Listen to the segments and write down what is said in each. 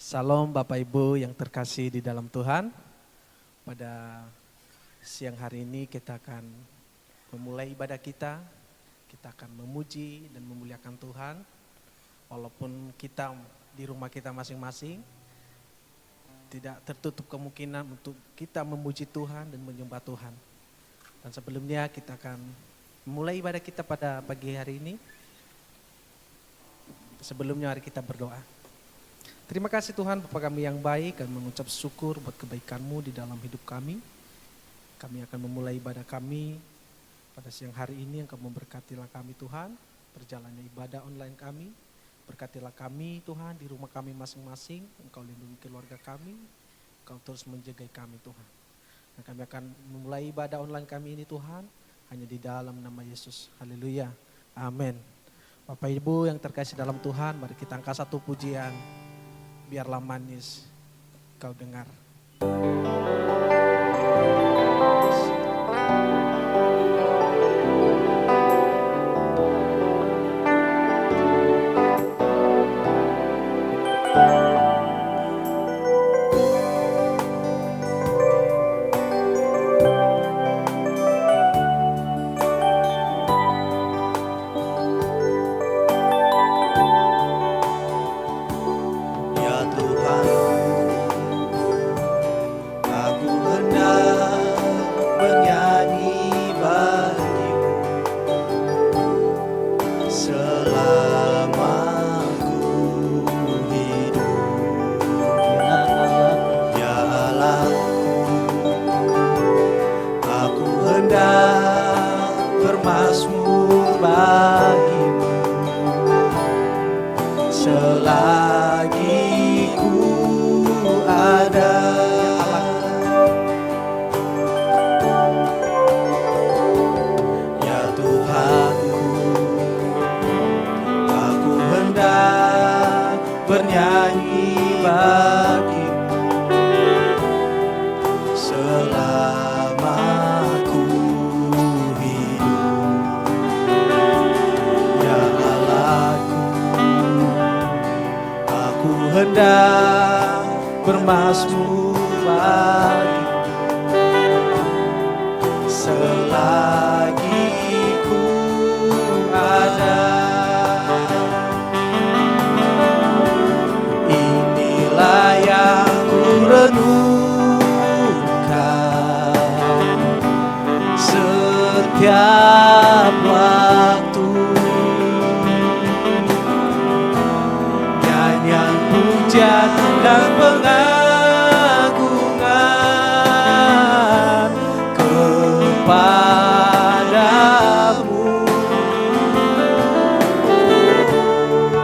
Salam Bapak Ibu yang terkasih di dalam Tuhan. Pada siang hari ini kita akan memulai ibadah kita. Kita akan memuji dan memuliakan Tuhan. Walaupun kita di rumah kita masing-masing, tidak tertutup kemungkinan untuk kita memuji Tuhan dan menyembah Tuhan. Dan sebelumnya kita akan memulai ibadah kita pada pagi hari ini. Sebelumnya mari kita berdoa. Terima kasih Tuhan Bapa kami yang baik, dan mengucap syukur buat kebaikan-Mu di dalam hidup kami. Kami akan memulai ibadah kami pada siang hari ini. Engkau memberkatilah kami Tuhan, perjalanan ibadah online kami. Berkatilah kami Tuhan di rumah kami masing-masing. Engkau lindungi keluarga kami, Engkau terus menjaga kami Tuhan. Dan kami akan memulai ibadah online kami ini Tuhan, hanya di dalam nama Yesus. Haleluya, amin. Bapak Ibu yang terkasih dalam Tuhan, mari kita angkat satu pujian. Biarlah manis kau dengar. Bermasmur bagimu selagi ku ada. Inilah yang ku renungkan setiap waktu. Nyanyian pujian dan pengagungan kepadamu.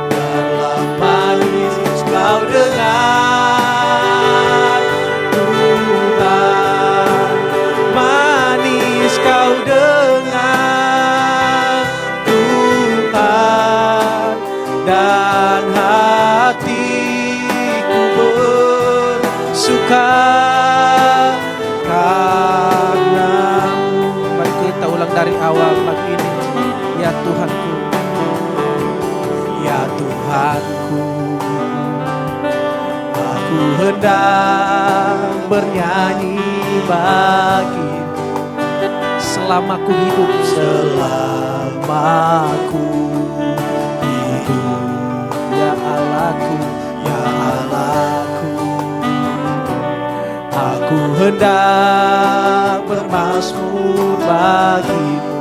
Biarlah manis kau dengar Tuhan, manis kau dengar Tuhan, dan hatiku bersuka karena-Mu. Mari kita ulang dari awal pagi ini. Ya Tuhanku, ya Tuhanku, aku hendak bernyanyi bagimu selama ku hidup, selama ku hidup. ya Allahku, Ya Allahku, aku hendak bermasmur bagimu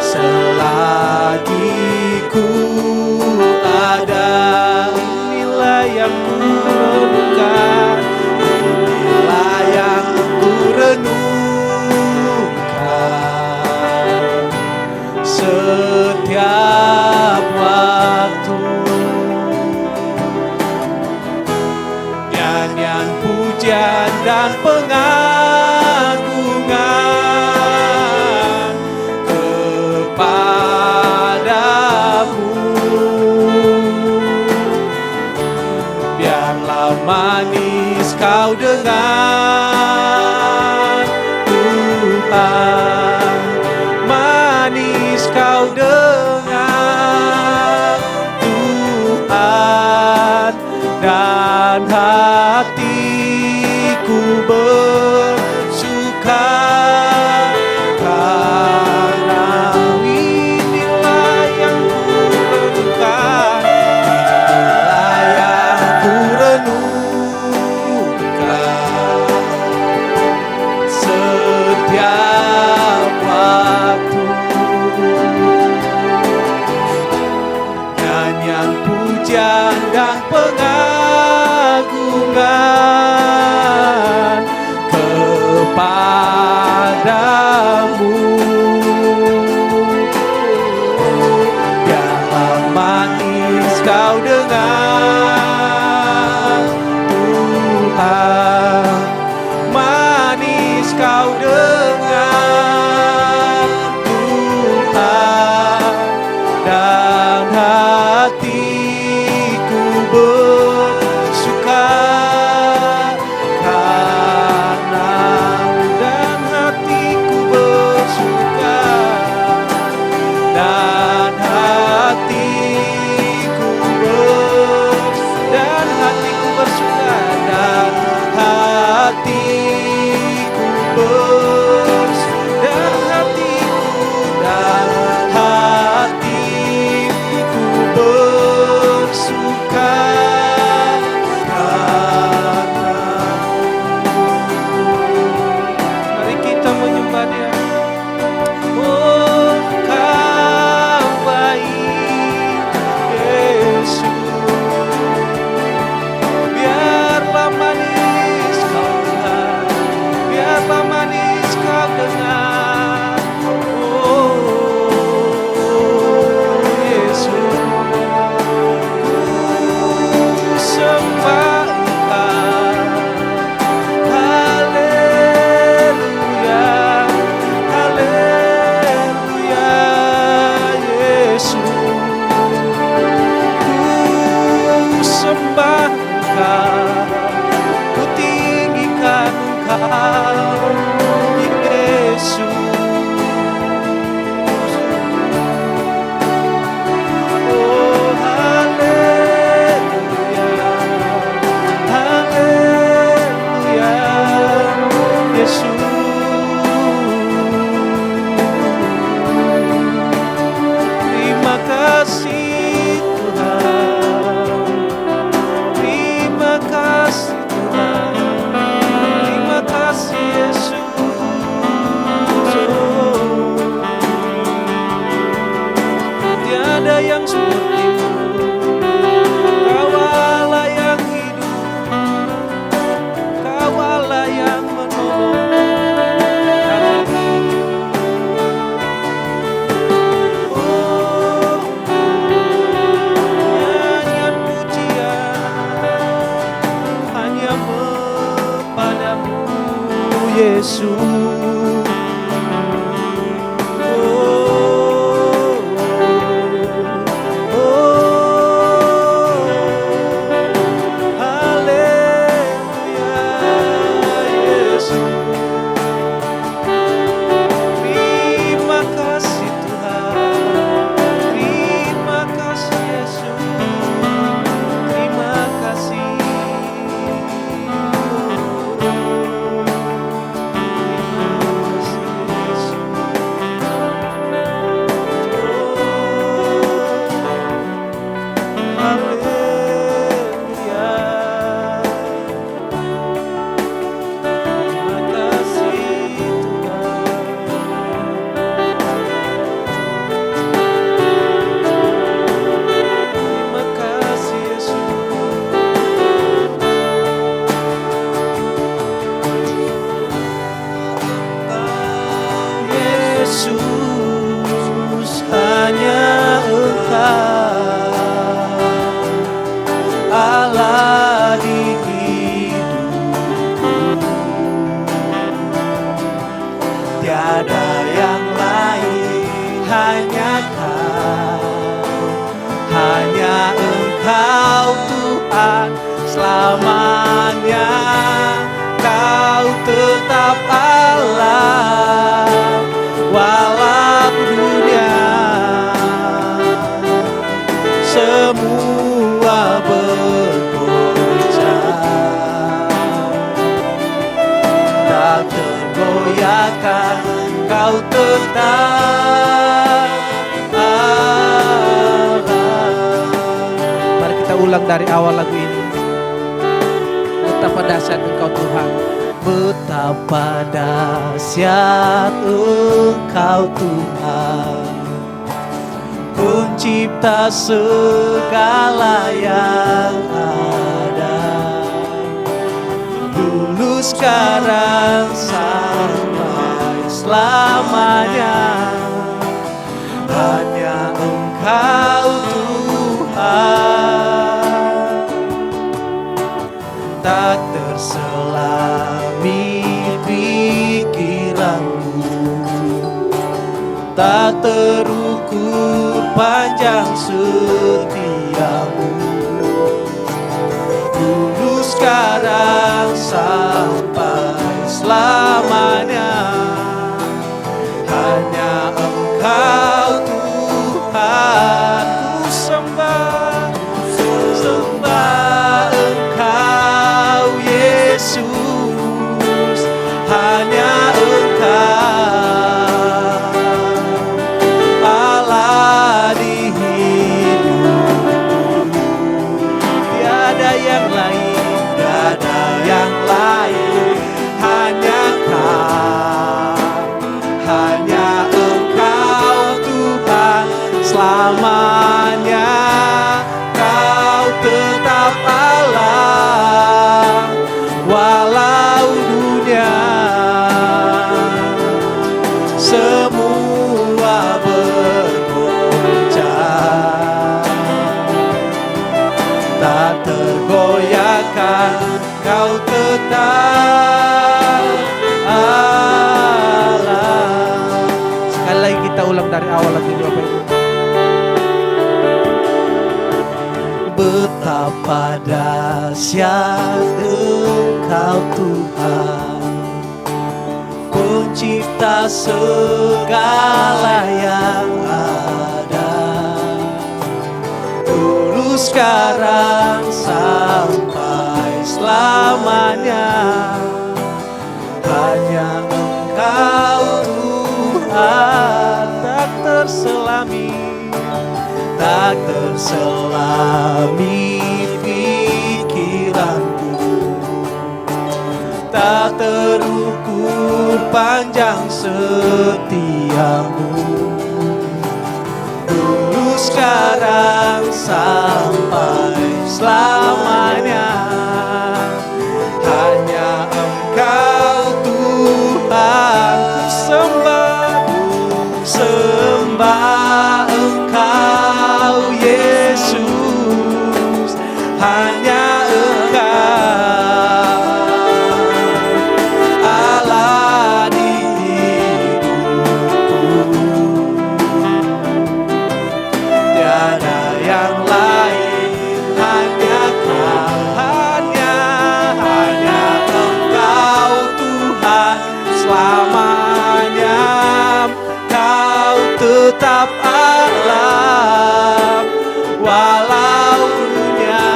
selagi ku ada. Inilah yang ku renungkan, inilah yang ku renungkan setiap waktu. Nyanyian pujian dan pengagungan kepadamu. Biarlah manis kau dengar Tuhan, manis kau dengar Tuhan, pujian dan pengagungan kepadamu. Biarlah manis kau dengar Tuhan, manis kau dengar Tuhan, dan hatiku bersuka karena-Mu, dan hatiku bersuka, dan hatiku bersuka, dan hatiku bersuka karena. Mari kita menyembah Dia. Oh, Kau baik, Yesus. Biarlah manis kau dengar, biarlah manis kau dengar. Oh, Yesus, ku sembah Engkau. Haleluya, haleluya, Yesus. Ku sembah Engkau, ku tinggikan Engkau, Yesus. Oh, haleluya, haleluya, Yesus. Terima kasih Tuhan, terima kasih Tuhan, terima kasih Yesus. Oh, tiada yang seperti-Mu, Kau Allah yang hidup, Kau Allah yang menolong. Oh, nyanyian pujian hanya kepadamu, Yesus. Oh, oh, haleluya, Yesus. Terima kasih Tuhan, terima kasih Yesus, terima kasih. Yesus, hanya Engkau Allah di hidupku, tiada yang lain, hanya Kau, hanya Engkau Tuhan selamanya. Kau tetap Allah walau dunia semua bergoncang, tak tergoyahkan. Kau tetap Allah. Mari kita ulang dari awal lagu ini. Betapa dahsyat Engkau Tuhan, betapa dahsyat Engkau Tuhan, Pencipta segala yang ada, dulu sekarang sampai selamanya. Hanya Engkau Tuhan, tak terselami pikiranku, tak terukur panjang setiamu. Dulu sekarang sampai selamanya. Hanya Engkau Tuhan, ku sembah, sembah Engkau Yesus. Hanya Engkau Allah di hidupku, tiada yang lain, tiada yang lain. Hanya Kau, hanya Engkau Tuhan selamanya. Kau tetap Allah walau dunia semua bergoncang, tak tergoyahkan. Kau tetap Allah. Sekali lagi kita ulang dari awal lagi Bapak Ibu. Betapa dahsyat Engkau Tuhan, Pencipta segala yang ada, dulu sekarang sampai selamanya. Hanya Engkau Tuhan, tak terselami, tak terselami pikiranku, tak terukur panjang setiamu. Dulu sekarang sampai selamanya. Hanya Engkau Tuhan, ku sembah, sembah Engkau Yesus. Hanya Engkau Allah di hidupku, tiada yang lain. Hanya Kau, hanya Engkau Tuhan selamanya. Kau tetap Allah walau dunia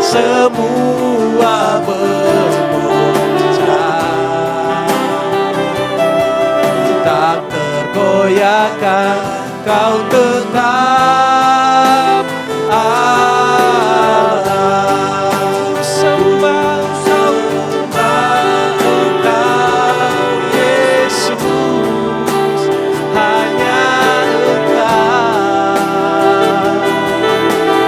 semua bergoncang, tak tergoyahkan. Kau tetap Allah. Sembah, sembah Engkau Yesus. Hanya Engkau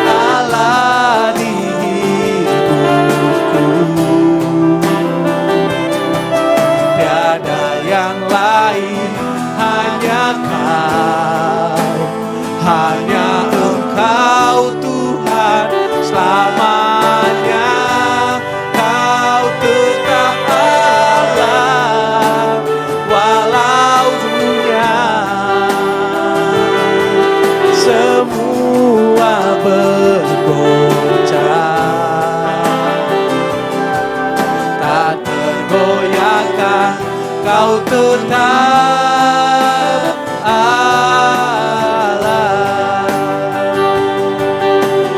Allah di hidupku, tiada yang lain. Hanya Kau, hanya Engkau Tuhan selamanya. Kau tetap Allah walau dunia semua bergoncang, tak tergoyahkan. Kau tetap Allah,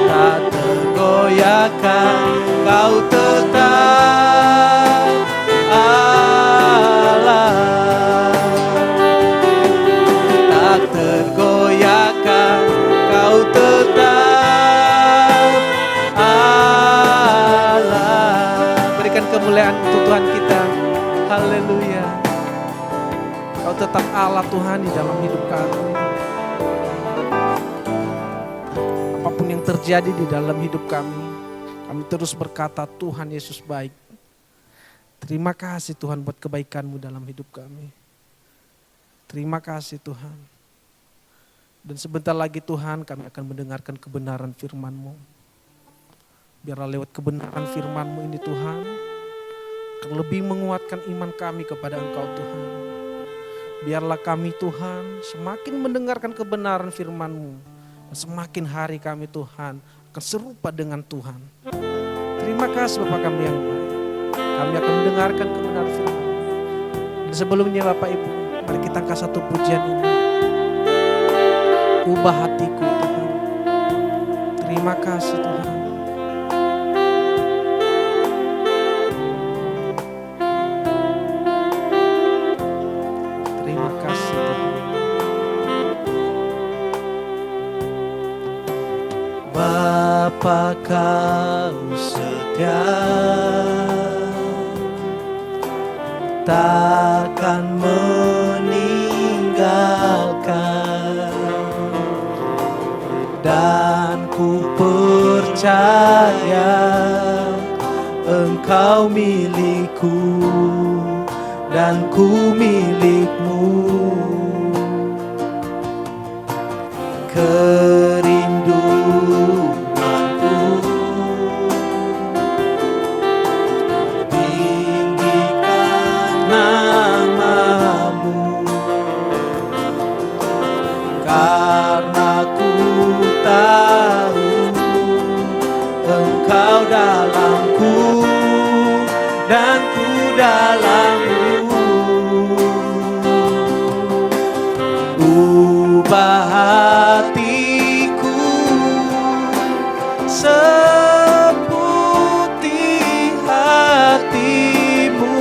tak tergoyahkan. Kau tetap Allah, tak tergoyahkan. Kau tetap Allah. Berikan kemuliaan untuk Tuhan kita. Haleluya. Kau tetap Allah Tuhan di dalam hidup kami. Apapun yang terjadi di dalam hidup kami terus berkata Tuhan Yesus baik. Terima kasih Tuhan buat kebaikan-Mu dalam hidup kami. Terima kasih Tuhan. Dan sebentar lagi Tuhan kami akan mendengarkan kebenaran firman-Mu. Biarlah lewat kebenaran firman-Mu ini Tuhan, akan lebih menguatkan iman kami kepada Engkau Tuhan. Biarlah kami Tuhan semakin mendengarkan kebenaran firman-Mu. Dan semakin hari kami Tuhan akan serupa dengan Tuhan. Terima kasih Bapa kami yang baik. Kami akan mendengarkan kebenaran firman. Dan sebelumnya Bapak Ibu, mari kita angkat satu pujian ini. Ubah hatiku Tuhan. Terima kasih Tuhan. Terima kasih Tuhan. Bapa Kau setia, takkan meninggalkan, dan ku percaya Engkau milikku dan ku milikmu. Kerinduanku tinggikan nama-Mu, karena ku tahu Engkau dalamku dan ku dalam-Mu. Ubah hatiku seputih hati-Mu,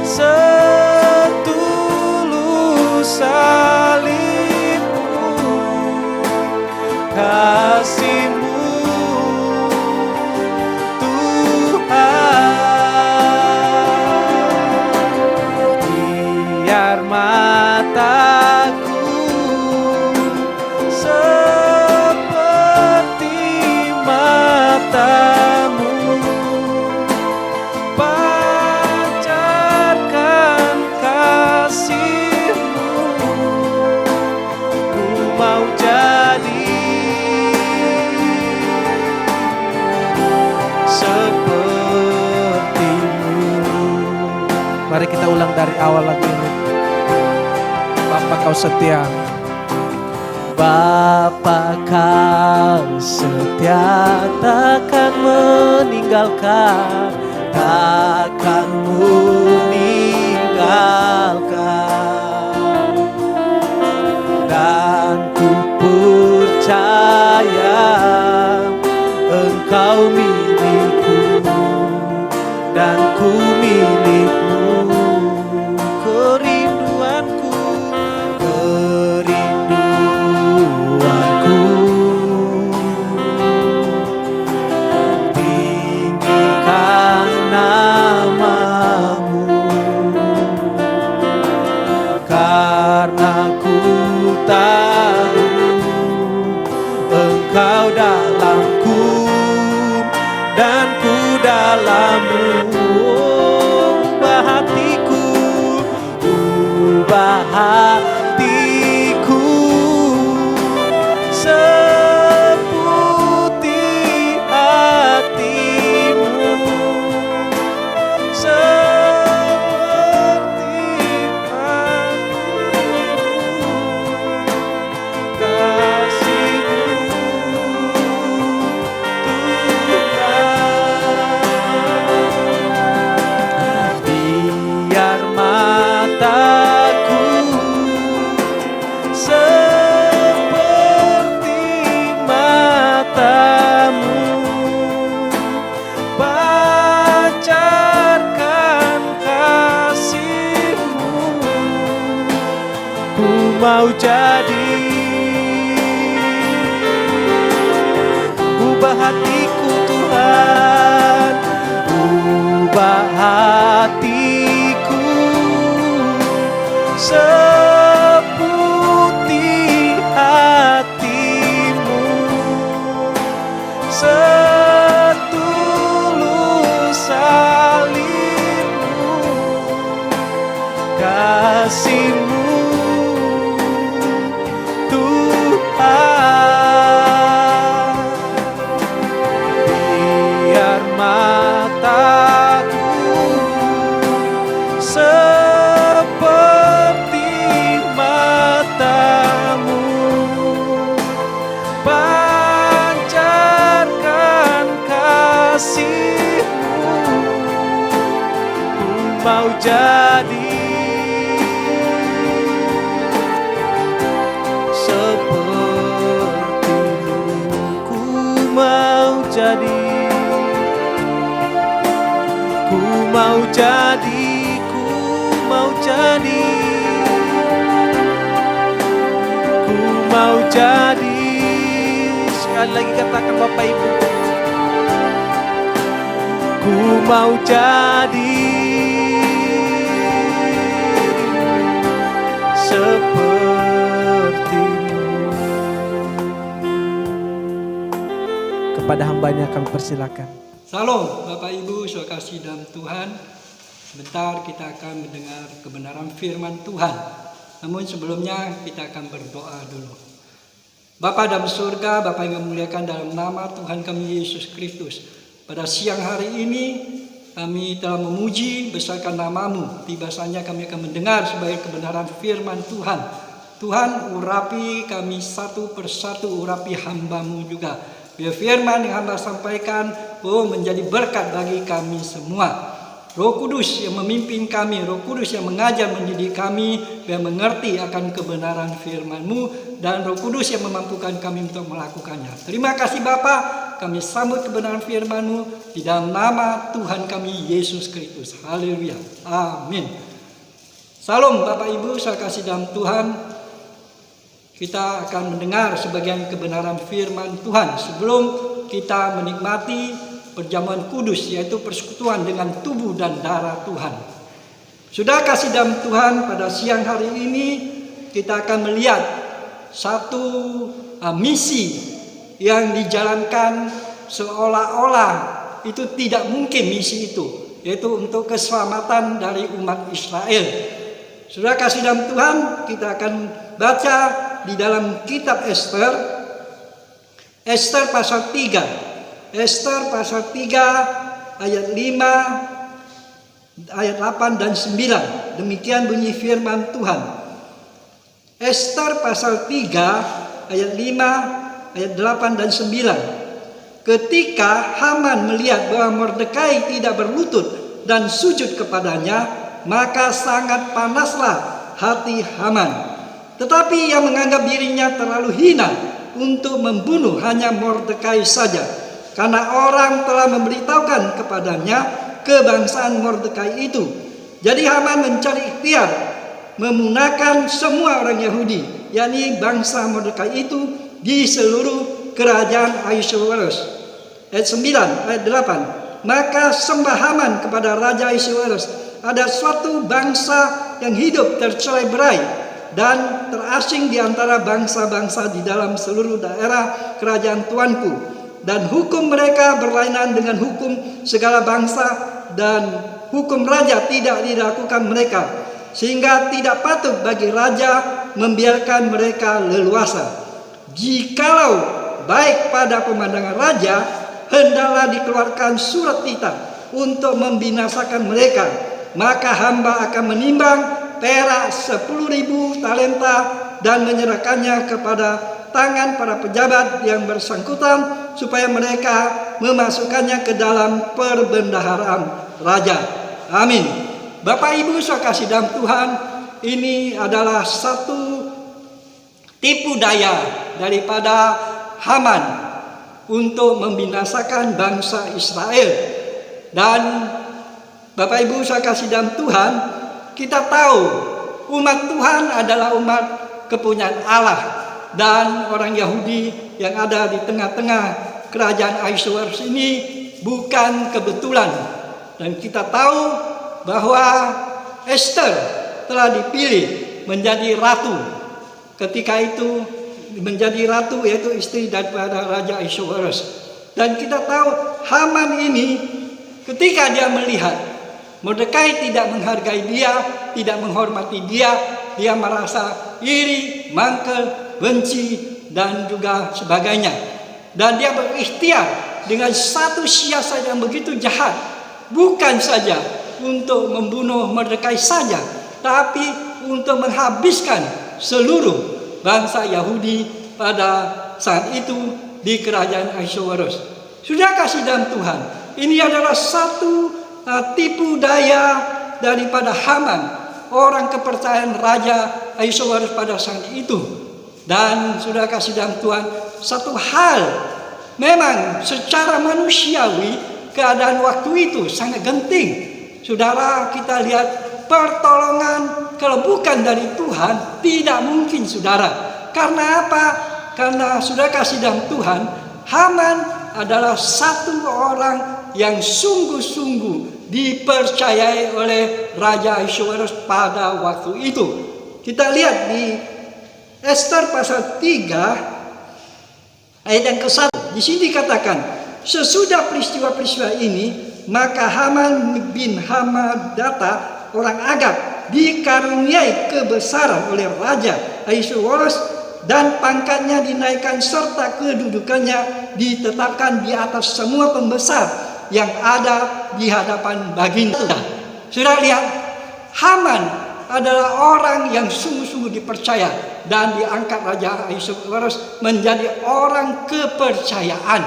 setulus salib-Mu, kasih-Mu Tuhan. Biar mataku seperti mata-Mu, pancarkan kasih-Mu. Ku mau jadi seperti-Mu. Mari kita ulang dari awal lagi. Bapa Kau setia. Bapa Kau setia, takkan meninggalkan, takkan meninggalkan, dan ku percaya Engkau milikku dan ku milikmu. Kerinduanku, kerinduanku tinggikan nama-Mu, karena ku tahu Engkau dalamku dan ku dalam-Mu. Ubah hatiku, ubah hatiku seputih hati-Mu, seperti hati-Mu, kasih-Mu Tuhan. Biar mataku seperti mata-Mu, pancarkan kasih-Mu. Ku mau jadi, ubah hatiku Tuhan, ubah hatiku seputih hatimu, setulus salibmu, kasihmu Tuhan. Biar mataku seperti matamu, pancarkan kasihmu. Ku mau jadi seperti-Mu, ku mau jadi, ku mau jadi, ku mau jadi, ku mau jadi. Sekali lagi katakan Bapak Ibu, ku mau jadi seperti-Mu. Kepada hambanya kami persilakan. Salam Bapak Ibu, saudara kasih dalam Tuhan. Sebentar kita akan mendengar kebenaran firman Tuhan. Namun sebelumnya kita akan berdoa dulu. Bapa dalam surga, Bapa yang memuliakan dalam nama Tuhan kami Yesus Kristus. Pada siang hari ini kami telah memuji besarkan nama-Mu. Tiba saatnya kami akan mendengar sebagai kebenaran firman Tuhan. Tuhan, urapi kami satu persatu, urapi hamba-Mu juga. Biar firman yang hamba sampaikan menjadi berkat bagi kami semua. Roh Kudus yang memimpin kami, Roh Kudus yang mengajar mendidik kami, biar mengerti akan kebenaran firman-Mu, dan Roh Kudus yang memampukan kami untuk melakukannya. Terima kasih Bapa, kami sambut kebenaran firman-Mu di dalam nama Tuhan kami Yesus Kristus. Haleluya. Amin. Salam Bapak Ibu, saya kasih dalam Tuhan. Kita akan mendengar sebagian kebenaran firman Tuhan sebelum kita menikmati perjamuan kudus, yaitu persekutuan dengan tubuh dan darah Tuhan. Sudah kasih dalam Tuhan, pada siang hari ini kita akan melihat satu misi yang dijalankan seolah-olah itu tidak mungkin misi itu, yaitu untuk keselamatan dari umat Israel. Sudah kasih dalam Tuhan, kita akan baca di dalam kitab Ester pasal 3. Ester pasal 3 ayat 5, ayat 8 dan 9. Demikian bunyi firman Tuhan. Ester pasal 3 ayat 5, ayat 8 dan 9. Ketika Haman melihat bahwa Mordekai tidak berlutut dan sujud kepadanya, maka sangat panaslah hati Haman. Tetapi ia menganggap dirinya terlalu hina untuk membunuh hanya Mordekai saja, karena orang telah memberitahukan kepadanya kebangsaan Mordekai itu. Jadi Haman mencari ikhtiar memunahkan semua orang Yahudi, yakni bangsa Mordekai itu, di seluruh kerajaan Ahasuerus. Ayat 9, ayat 8. Maka sembah Haman kepada Raja Ahasuerus, ada suatu bangsa yang hidup tercerai-berai dan terasing di antara bangsa-bangsa di dalam seluruh daerah kerajaan Tuanku, dan hukum mereka berlainan dengan hukum segala bangsa, dan hukum raja tidak dilakukan mereka, sehingga tidak patut bagi raja membiarkan mereka leluasa. Jikalau baik pada pemandangan raja, hendaklah dikeluarkan surat titah untuk membinasakan mereka, maka hamba akan menimbang perak 10.000 talenta dan menyerahkannya kepada tangan para pejabat yang bersangkutan, supaya mereka memasukkannya ke dalam perbendaharaan raja. Amin. Bapak Ibu saya kasih dalam Tuhan, ini adalah satu tipu daya daripada Haman untuk membinasakan bangsa Israel. Dan Bapak Ibu saya kasih dalam Tuhan, kita tahu umat Tuhan adalah umat kepunyaan Allah, dan orang Yahudi yang ada di tengah-tengah kerajaan Ahasuerus ini bukan kebetulan. Dan kita tahu bahwa Ester telah dipilih menjadi ratu. Ketika itu menjadi ratu, yaitu istri daripada Raja Ahasuerus. Dan kita tahu Haman ini ketika dia melihat Mordekai tidak menghargai dia, tidak menghormati dia, dia merasa iri, mangkel, benci, dan juga sebagainya. Dan dia berikhtiar dengan satu siasat yang begitu jahat, bukan saja untuk membunuh Mordekai saja, tapi untuk menghabiskan seluruh bangsa Yahudi pada saat itu di kerajaan Ahasuerus. Sudah kasih dalam Tuhan, ini adalah satu tipu daya daripada Haman, orang kepercayaan Raja Ahasuerus pada saat itu. Dan sudah kasih dalam Tuhan, satu hal memang secara manusiawi keadaan waktu itu sangat genting. Saudara, kita lihat pertolongan kalau bukan dari Tuhan tidak mungkin, saudara. Karena apa? Karena sudah kasih dalam Tuhan, Haman adalah satu orang yang sungguh-sungguh dipercayai oleh Raja Ahasuerus pada waktu itu. Kita lihat di Ester pasal 3 ayat yang ke-1. Di sini dikatakan, sesudah peristiwa-peristiwa ini, maka Haman bin Hammedata orang Agag dikaruniai kebesaran oleh Raja Ahasuerus, dan pangkatnya dinaikkan serta kedudukannya ditetapkan di atas semua pembesar yang ada di hadapan baginda. Sudah lihat, Haman adalah orang yang sungguh-sungguh dipercaya dan diangkat Raja Ahasuerus menjadi orang kepercayaan.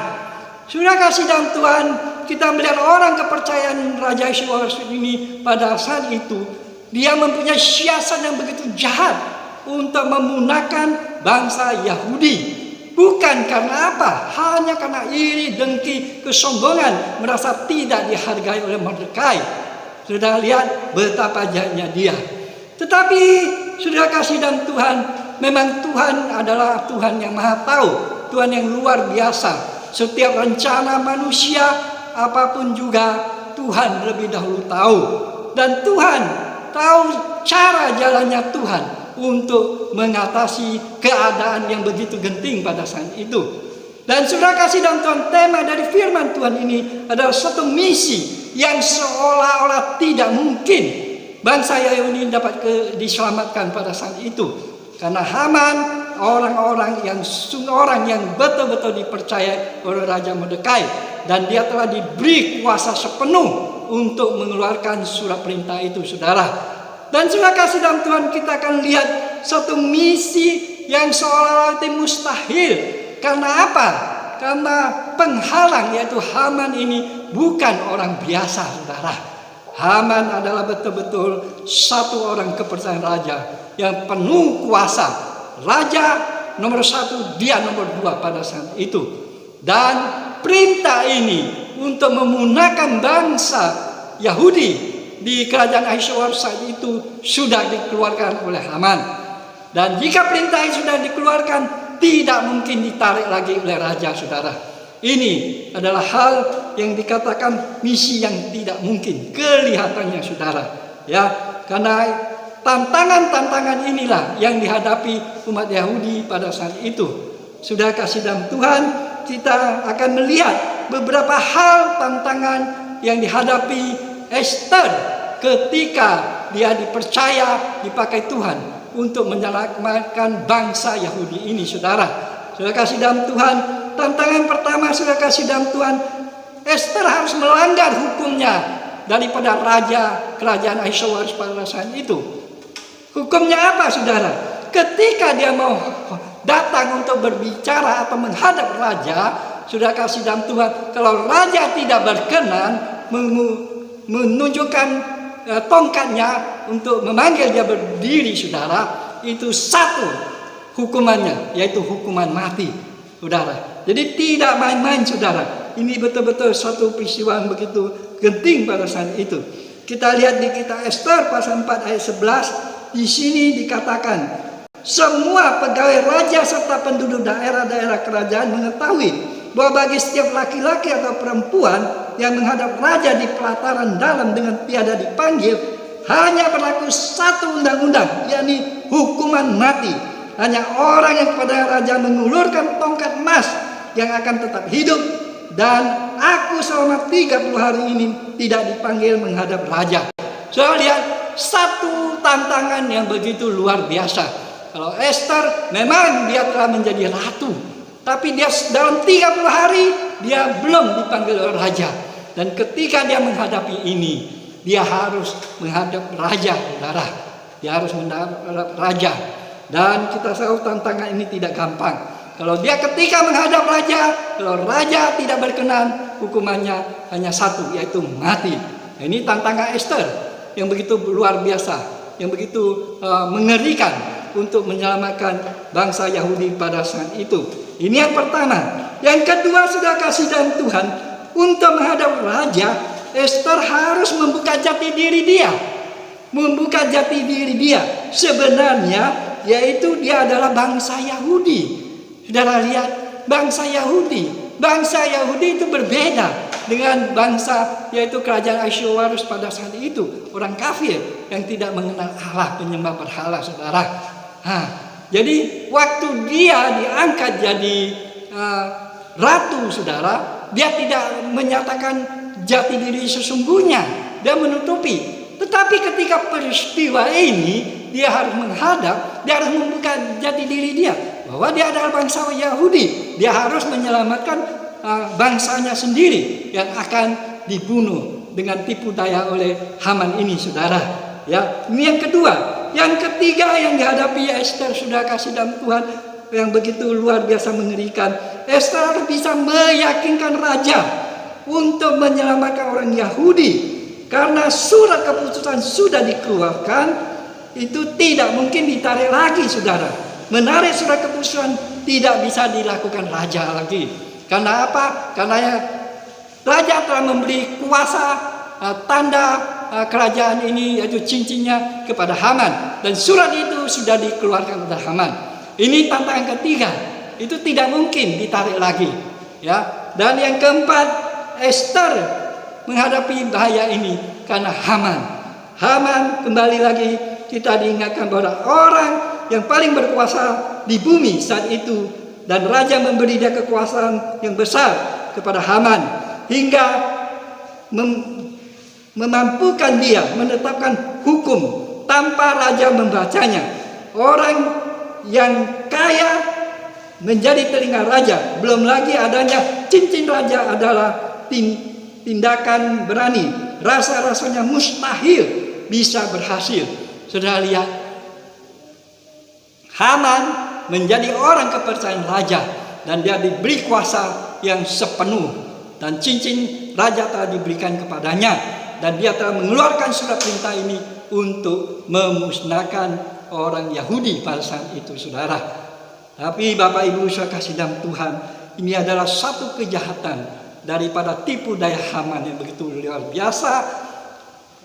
Sudah kasih dalam Tuhan, kita melihat orang kepercayaan Raja Ahasuerus ini pada saat itu, dia mempunyai siasat yang begitu jahat untuk memunahkan bangsa Yahudi. Bukan karena apa? Hanya karena iri, dengki, kesombongan, merasa tidak dihargai oleh Mordekai. Sudah lihat betapa jahatnya dia. Tetapi sudah kasih dalam Tuhan, memang Tuhan adalah Tuhan yang maha tahu, Tuhan yang luar biasa. Setiap rencana manusia apapun juga Tuhan lebih dahulu tahu. Dan Tuhan tahu cara jalannya Tuhan untuk mengatasi keadaan yang begitu genting pada saat itu. Dan sudah kasih dalam Tuhan, tema dari firman Tuhan ini adalah satu misi yang seolah-olah tidak mungkin bangsa Yahudi dapat diselamatkan pada saat itu. Karena Haman orang yang betul-betul dipercaya oleh Raja Mordekai, dan dia telah diberi kuasa sepenuh untuk mengeluarkan surat perintah itu, saudara. Dan sudah kasih dalam Tuhan, kita akan lihat satu misi yang seolah-olah mustahil. Karena apa? Karena penghalang, yaitu Haman ini bukan orang biasa, saudara. Haman adalah betul-betul satu orang kepercayaan raja yang penuh kuasa. Raja nomor 1, dia nomor 2 pada saat itu. Dan perintah ini untuk memunahkan bangsa Yahudi di kerajaan Ahasuerus saat itu sudah dikeluarkan oleh Haman. Dan jika perintah ini sudah dikeluarkan, tidak mungkin ditarik lagi oleh raja, saudara. Ini adalah hal yang dikatakan misi yang tidak mungkin kelihatannya, saudara. Ya, karena tantangan-tantangan inilah yang dihadapi umat Yahudi pada saat itu. Sudah kasih dalam Tuhan, kita akan melihat beberapa hal tantangan yang dihadapi Ester ketika dia dipercaya, dipakai Tuhan untuk menyelamatkan bangsa Yahudi ini, saudara. Sudah kasih dalam Tuhan, tantangan pertama sudah kasih dalam Tuhan, Ester harus melanggar hukumnya daripada raja kerajaan Ahasuerus pada saat itu. Hukumnya apa, saudara? Ketika dia mau datang untuk berbicara atau menghadap raja, sudah kasih dalam Tuhan, kalau raja tidak berkenan menunjukkan tongkatnya untuk memanggil dia berdiri, saudara, itu satu hukumannya, yaitu hukuman mati, saudara. Jadi tidak main-main, saudara. Ini betul-betul satu peristiwa yang begitu genting pada saat itu. Kita lihat di kitab Ester pasal 4 ayat 11, di sini dikatakan, semua pegawai raja serta penduduk daerah-daerah kerajaan mengetahui bahwa bagi setiap laki-laki atau perempuan yang menghadap raja di pelataran dalam dengan tiada dipanggil, hanya berlaku satu undang-undang, yakni hukuman mati. Hanya orang yang kepada raja mengulurkan tongkat emas yang akan tetap hidup. Dan aku selama 30 hari ini tidak dipanggil menghadap raja. Saudara lihat, satu tantangan yang begitu luar biasa. Kalau Esther memang dia telah menjadi ratu, tapi dia dalam 30 hari dia belum dipanggil oleh raja. Dan ketika dia menghadapi ini, dia harus menghadap raja, saudara. Dia harus menghadap raja. Dan kita tahu tantangan ini tidak gampang. Kalau dia ketika menghadap raja, kalau raja tidak berkenan, hukumannya hanya satu, yaitu mati. Nah, ini tantangan Esther yang begitu luar biasa, yang begitu mengerikan untuk menyelamatkan bangsa Yahudi pada saat itu. Ini yang pertama. Yang kedua, sudah kasih dalam Tuhan, untuk menghadap raja, Esther harus membuka jati diri dia. Membuka jati diri dia. Sebenarnya, yaitu dia adalah bangsa Yahudi. Saudara lihat, bangsa Yahudi. Bangsa Yahudi itu berbeda dengan bangsa, yaitu kerajaan Ahsyweros pada saat itu. Orang kafir yang tidak mengenal Allah, penyembah berhala, saudara. Jadi waktu dia diangkat jadi ratu, saudara, dia tidak menyatakan jati diri sesungguhnya. Dia menutupi. Tetapi ketika peristiwa ini, dia harus menghadap, dia harus membuka jati diri dia. Bahwa dia adalah bangsa Yahudi. Dia harus menyelamatkan bangsanya sendiri yang akan dibunuh dengan tipu daya oleh Haman ini, saudara. Ya, ini yang kedua. Yang ketiga yang dihadapi Esther, sudah kasih dalam Tuhan, yang begitu luar biasa mengerikan. Esther harus bisa meyakinkan raja untuk menyelamatkan orang Yahudi. Karena surat keputusan sudah dikeluarkan, itu tidak mungkin ditarik lagi, saudara. Menarik surat keputusan tidak bisa dilakukan raja lagi. Karena apa? Karena raja telah memberi kuasa tanda kerajaan ini, yaitu cincinnya, kepada Haman. Dan surat itu sudah dikeluarkan oleh Haman. Ini tantangan ketiga. Itu tidak mungkin ditarik lagi. Ya. Dan yang keempat, Esther menghadapi bahaya ini karena Haman. Haman, kembali lagi kita diingatkan bahwa orang yang paling berkuasa di bumi saat itu, dan raja memberi dia kekuasaan yang besar kepada Haman hingga memampukan dia menetapkan hukum tanpa raja membacanya. Orang yang kaya menjadi telinga raja. Belum lagi adanya cincin raja adalah tindakan berani. Rasa-rasanya mustahil bisa berhasil. Saudara lihat, Haman menjadi orang kepercayaan raja dan dia diberi kuasa yang sepenuh, dan cincin raja telah diberikan kepadanya, dan dia telah mengeluarkan surat perintah ini untuk memusnahkan orang Yahudi pada saat itu, saudara. Tapi Bapak Ibu saya kasih dalam Tuhan, ini adalah satu kejahatan daripada tipu daya Haman yang begitu luar biasa,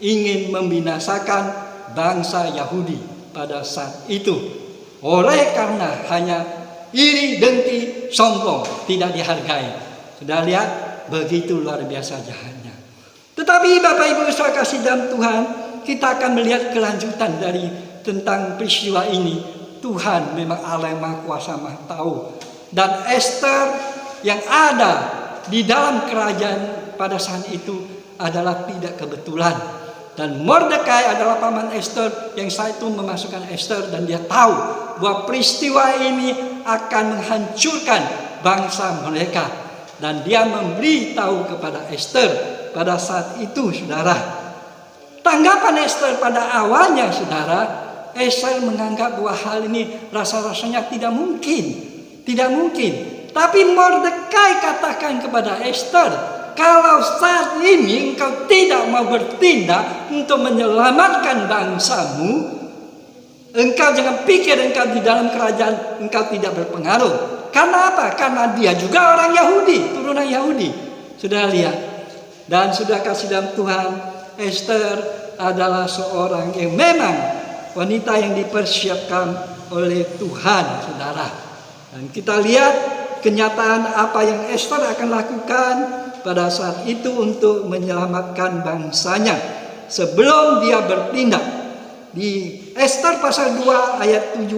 ingin membinasakan bangsa Yahudi pada saat itu. Oleh karena hanya iri, dengki, sombong, tidak dihargai. Sudah lihat, begitu luar biasa jahatnya. Tetapi Bapak Ibu saya kasih dalam Tuhan, kita akan melihat kelanjutan dari tentang peristiwa ini. Tuhan memang Allah yang Maha Kuasa, Maha Tahu. Dan Esther yang ada di dalam kerajaan pada saat itu adalah tidak kebetulan. Dan Mordekai adalah paman Esther yang saat itu memasukkan Esther, dan dia tahu bahwa peristiwa ini akan menghancurkan bangsa mereka. Dan dia memberitahu kepada Esther pada saat itu, saudara. Tanggapan Esther pada awalnya, saudara, Esther menganggap bahwa hal ini rasa-rasanya tidak mungkin. Tidak mungkin. Tapi Mordekai katakan kepada Esther, kalau saat ini engkau tidak mau bertindak untuk menyelamatkan bangsamu, engkau jangan pikir engkau di dalam kerajaan engkau tidak berpengaruh. Karena apa? Karena dia juga orang Yahudi, turunan Yahudi. Sudah lihat. Dan sudah kasih dalam Tuhan, Esther adalah seorang yang memang wanita yang dipersiapkan oleh Tuhan, saudara. Dan kita lihat kenyataan apa yang Esther akan lakukan pada saat itu untuk menyelamatkan bangsanya. Sebelum dia bertindak, di Ester pasal 2 ayat 17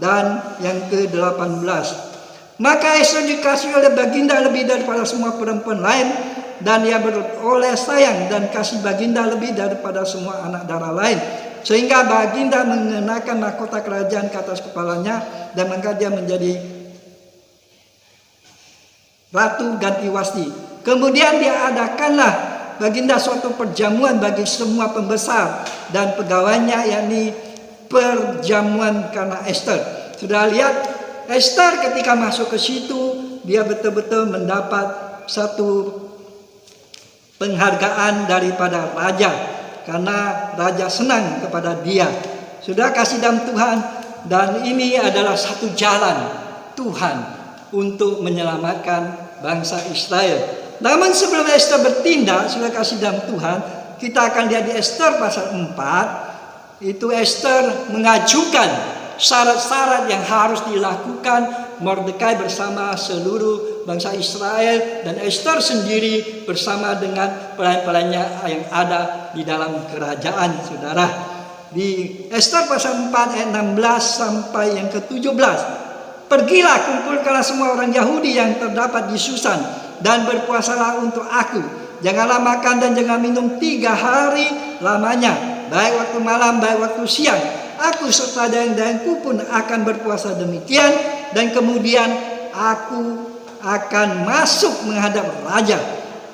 dan yang ke-18. Maka Ester dikasih oleh Baginda lebih daripada semua perempuan lain, dan dia beroleh sayang dan kasih Baginda lebih daripada semua anak darah lain, sehingga Baginda mengenakan mahkota kerajaan ke atas kepalanya, dan maka dia menjadi Ratu ganti Wasti. Kemudian dia adakanlah Baginda suatu perjamuan bagi semua pembesar dan pegawainya, yakni perjamuan karena Ester. Sudah lihat, Ester ketika masuk ke situ, dia betul-betul mendapat satu penghargaan daripada raja, karena raja senang kepada dia. Sudah kasih dalam Tuhan, dan ini adalah satu jalan Tuhan untuk menyelamatkan bangsa Israel. Namun sebelum Ester bertindak, sudah kasih dalam Tuhan, kita akan lihat di Ester pasal 4, itu Ester mengajukan syarat-syarat yang harus dilakukan Mordekai bersama seluruh bangsa Israel, dan Ester sendiri bersama dengan pelayan-pelayannya yang ada di dalam kerajaan, saudara. Di Ester pasal 4 ayat 16 sampai yang ke-17. Pergilah, kumpulkanlah semua orang Yahudi yang terdapat di Susan, dan berpuasalah untuk aku. Janganlah makan dan jangan minum 3 hari lamanya, baik waktu malam, baik waktu siang. Aku serta dayang-dayangku pun akan berpuasa demikian, dan kemudian aku akan masuk menghadap raja.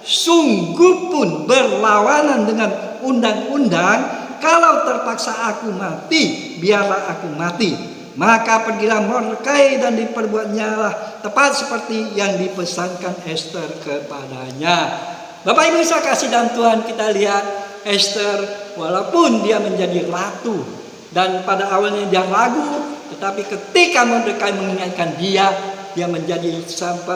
Sungguh pun berlawanan dengan undang-undang, kalau terpaksa aku mati, biarlah aku mati. Maka pergilah Mordekai dan diperbuatnya lah tepat seperti yang dipesankan Ester kepadanya. Bapak Ibu saya kasih dalam Tuhan, kita lihat Ester walaupun dia menjadi ratu, dan pada awalnya dia ragu, tetapi ketika Mordekai mengingatkan dia menjadi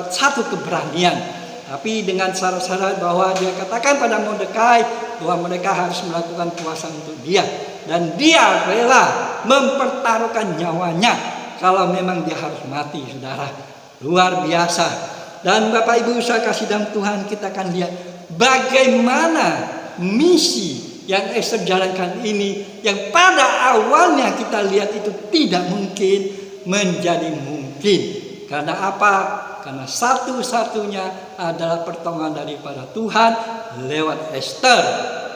satu keberanian. Tapi dengan syarat-syarat bahwa dia katakan pada Mordekai bahwa mereka harus melakukan puasa untuk dia, dan dia rela mempertaruhkan nyawanya kalau memang dia harus mati, saudara. Luar biasa. Dan Bapak Ibu saya kasih dalam Tuhan, kita akan lihat bagaimana misi yang Ester jalankan ini, yang pada awalnya kita lihat itu tidak mungkin menjadi mungkin. Karena apa? Karena satu-satunya adalah pertolongan daripada Tuhan lewat Ester.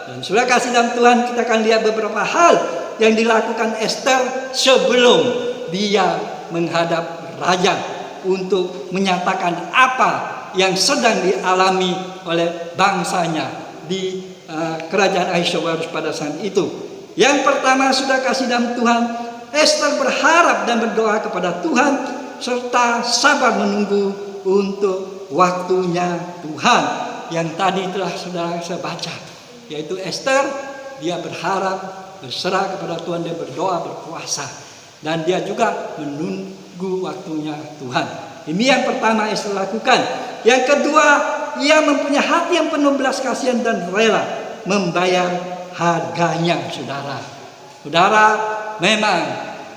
Dan sudah kasih dalam Tuhan, kita akan lihat beberapa hal yang dilakukan Ester sebelum dia menghadap raja untuk menyatakan apa yang sedang dialami oleh bangsanya di kerajaan Ahasuerus pada saat itu. Yang pertama, sudah kasih dalam Tuhan, Ester berharap dan berdoa kepada Tuhan, serta sabar menunggu untuk waktunya Tuhan, yang tadi telah saudara saya baca, yaitu Ester, dia berharap, berserah kepada Tuhan, dia berdoa, berpuasa, dan dia juga menunggu waktunya Tuhan. Ini yang pertama Ester lakukan. Yang kedua, ia mempunyai hati yang penuh belas kasihan dan rela membayar harganya, saudara. Saudara, memang